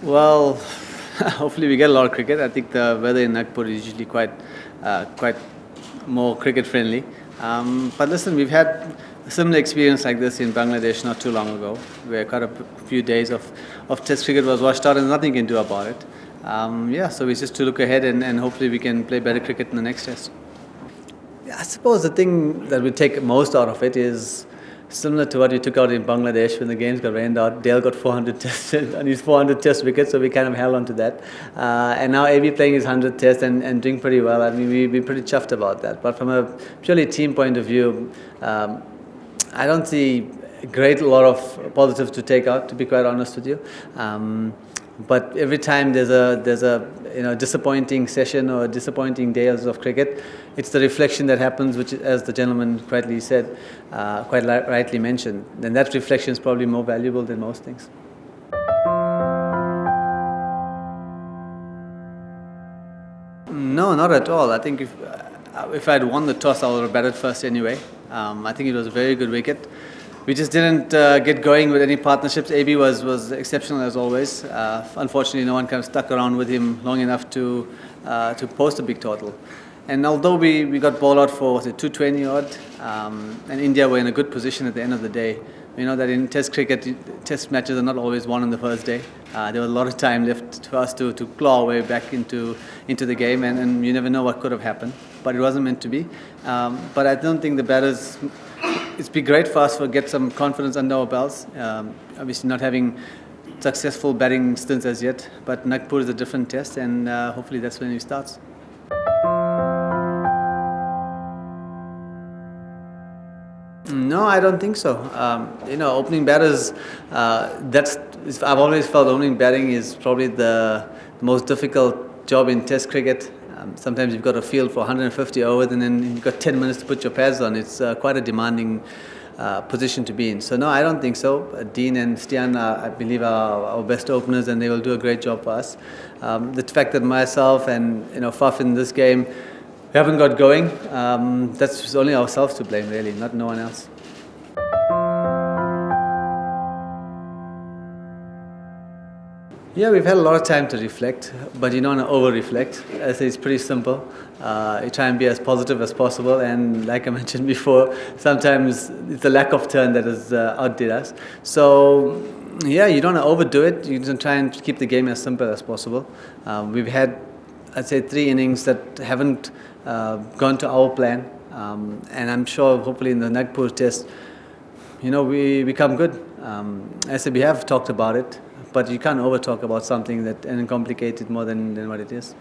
Well, hopefully we get a lot of cricket. I think the weather in Nagpur is usually quite more cricket friendly. But listen, we've had a similar experience like this in Bangladesh not too long ago, where quite a few days of Test cricket was washed out and nothing you can do about it. So it's just to look ahead and hopefully we can play better cricket in the next Test. I suppose the thing that we take most out of it is similar to what we took out in Bangladesh when the games got rained out. Dale got 400 tests and his 400 test wickets, so we kind of held on to that. And now AB playing his 100 test and doing pretty well. I mean, we're pretty chuffed about that. But from a purely team point of view, I don't see a great lot of positives to take out, to be quite honest with you. But every time there's a disappointing session or disappointing days of cricket, it's the reflection that happens, which, as the gentleman rightly said, rightly mentioned. Then that reflection is probably more valuable than most things. No, not at all. I think if I'd won the toss, I would have batted first anyway. I think it was a very good wicket. We just didn't get going with any partnerships. AB was exceptional as always. Unfortunately, no one kind of stuck around with him long enough to post a big total. And although we got ball out for 220 odd, and India were in a good position at the end of the day. We know that in Test cricket, Test matches are not always won on the first day. There was a lot of time left for us to claw our way back into the game, and you never know what could have happened. But it wasn't meant to be. But I don't think the batters. It's been great for us to get some confidence under our belts. Obviously, not having successful batting stints as yet, but Nagpur is a different test, and hopefully that's when it starts. No, I don't think so. Opening batters. I've always felt opening batting is probably the most difficult job in Test cricket. Sometimes you've got a field for 150 overs and then you've got 10 minutes to put your pads on. It's quite a demanding position to be in. So no, I don't think so. Dean and Stian, I believe, are our best openers and they will do a great job for us. The fact that myself and Faf in this game we haven't got going, that's only ourselves to blame really, not no one else. Yeah, we've had a lot of time to reflect, but you don't want to over-reflect. I say it's pretty simple. You try and be as positive as possible, and like I mentioned before, sometimes it's the lack of turn that has outdid us. So, yeah, you don't want to overdo it. You just try and keep the game as simple as possible. We've had, I'd say, 3 innings that haven't gone to our plan, and I'm sure, hopefully, in the Nagpur Test, we become good. I said we have talked about it. But you can't over talk about something and complicate it more than what it is.